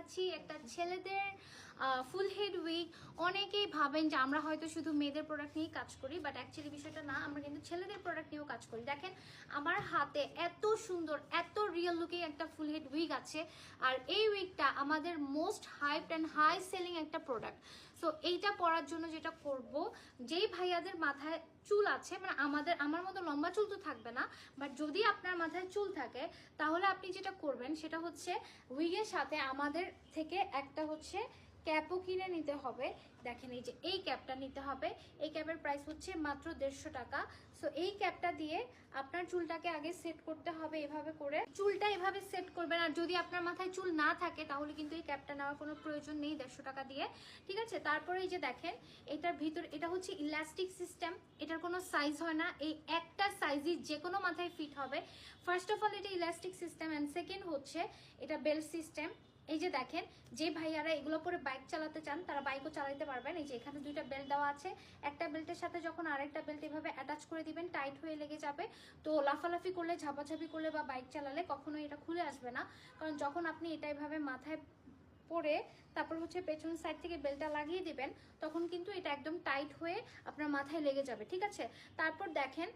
দেখাচ্ছি একটা ছেলেদের ফুল হেড উইগ। অনেকেই ভাবেন যে আমরা হয়তো শুধু মেয়েদের প্রোডাক্ট নিয়েই কাজ করি, বাট অ্যাকচুয়ালি বিষয়টা না, আমরা কিন্তু ছেলেদের প্রোডাক্ট নিয়েও কাজ করি। দেখেন আমার হাতে এত সুন্দর এত রিয়েল লুকিং একটা ফুল হেড উইগ আছে, আর এই উইগটা আমাদের most hyped and high selling একটা প্রোডাক্ট। সো এইটা পরার জন্য যেটা করব, যেই ভাইয়াদের মাথায় চুল আছে, মানে আমার মতো লম্বা চুল তো থাকবে না, বাট যদি আপনার মাথায় চুল থাকে তাহলে আপনি যেটা করবেন সেটা হচ্ছে উইগের সাথে আমাদের থেকে একটা হচ্ছে ক্যাপও কিনে নিতে হবে। দেখেন এই যে এই ক্যাপটা নিতে হবে, এই ক্যাপের প্রাইস হচ্ছে মাত্র 150 টাকা। সো এই ক্যাপটা দিয়ে আপনার চুলটাকে আগে সেট করতে হবে, এভাবে করে চুলটা এভাবে সেট করবেন। আর যদি আপনার মাথায় চুল না থাকে তাহলে কিন্তু এই ক্যাপটা নেওয়ার কোনো প্রয়োজন নেই 150 টাকা দিয়ে, ঠিক আছে। তারপরে এই যে দেখেন এটার ভিতর, এটা হচ্ছে ইলাস্টিক সিস্টেম, এটার কোনো সাইজ হয় না, এই একটা সাইজই যে কোনো মাথায় ফিট হবে। ফার্স্ট অফ অল এটা ইলাস্টিক সিস্টেম, অ্যান্ড সেকেন্ড হচ্ছে এটা বেল্ট সিস্টেম। এই যে দেখেন যে ভাইয়ারা এগুলো পরে বাইক চালাতে চান তারা বাইকও চালাতে পারবেন। এই যে এখানে দুইটা বেল্ট দেওয়া আছে, একটা বেল্টের সাথে যখন আরেকটা বেল্ট এভাবে অ্যাটাচ করে দিবেন টাইট হয়ে লেগে যাবে। তো লাফালাফি করলে, ঝাপাঝাপি করলে বা বাইক চালালে কখনো এটা খুলে আসবে না, কারণ যখন আপনি এটা এভাবে মাথায় পরে তারপর হচ্ছে পেছন সাইড থেকে বেল্টটা লাগিয়ে দিবেন তখন কিন্তু এটা একদম টাইট হয়ে আপনার মাথায় লেগে যাবে, ঠিক আছে। তারপর দেখেন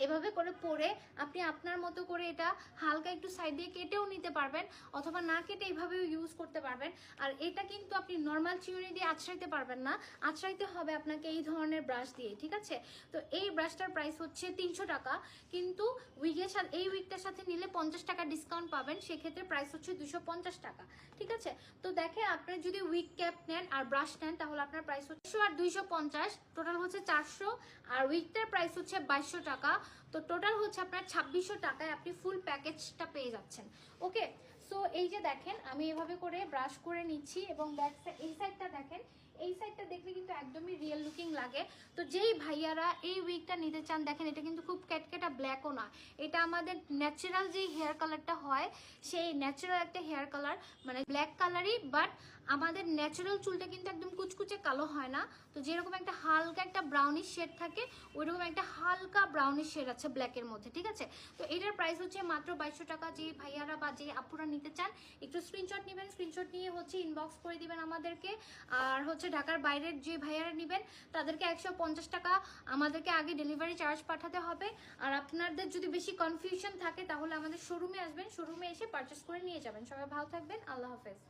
এভাবে করে পরে আপনি আপনার মতো করে এটা হালকা একটু সাইড দিয়ে কেটেও নিতে পারবেন, অথবা না কেটে এইভাবেও ইউজ করতে পারবেন। আর এটা কিন্তু আপনি নর্মাল চিরুনি দিয়ে আঁচড়াইতে পারবেন না, আঁচড়াইতে হবে আপনাকে এই ধরনের ব্রাশ দিয়ে, ঠিক আছে। তো এই ব্রাশটার প্রাইস হচ্ছে 300 টাকা, কিন্তু উইগের সাথে এই উইগটার সাথে নিলে 50 টাকা ডিসকাউন্ট পাবেন, সেক্ষেত্রে প্রাইস হচ্ছে 250 টাকা, ঠিক আছে। তো দেখেন আপনি যদি উইগ ক্যাপ নেন আর ব্রাশ নেন তাহলে আপনার প্রাইস হচ্ছে 100 আর 250, টোটাল হচ্ছে 400, আর উইগটার প্রাইস হচ্ছে 2200 টাকা। তো টোটাল হচ্ছে আপনার 2600 টাকায় আপনি ফুল প্যাকেজটা পেয়ে যাচ্ছেন। ওকে, সো এই যে দেখেন আমি এভাবে করে ব্রাশ করে নিচ্ছি, এবং এই সাইডটা দেখেন, এই সাইডটা দেখলে কিন্তু একদমই রিয়েল লুকিং লাগে। তো যেই ভাইয়ারা এই উইগটা নিতে চান, দেখেন এটা কিন্তু খুব ক্যাটকেটা ব্ল্যাকও না, এটা আমাদের ন্যাচারাল যে হেয়ার কালারটা হয় সেই ন্যাচারাল একটা হেয়ার কালার, মানে ব্ল্যাক কালারই, বাট আমাদের ন্যাচারাল চুলটা কিন্তু একদম কুচকুচে কালো হয় না। তো যেরকম একটা হালকা একটা ব্রাউনিশ শেড থাকে, ওইরকম একটা হালকা ব্রাউনিশ শেড আছে ব্ল্যাকের মধ্যে, ঠিক আছে। তো এটার প্রাইস হচ্ছে মাত্র 2200 টাকা। যে ভাইয়ারা বা যে আপুরা নিতে চান একটু স্ক্রিনশট নেবেন, স্ক্রিনশট নিয়ে হচ্ছে ইনবক্স করে দিবেন আমাদেরকে। আর হচ্ছে ঢাকার বাইরের যে ভাইয়ারা নেবেন তাদেরকে 150 টাকা আমাদেরকে আগে ডেলিভারি চার্জ পাঠাতে হবে। আর আপনাদের যদি বেশি কনফিউশন থাকে তাহলে আমাদের শোরুমে আসবেন, শোরুমে এসে পারচেস করে নিয়ে যাবেন। সবাই ভালো থাকবেন, আল্লাহ হাফেজ।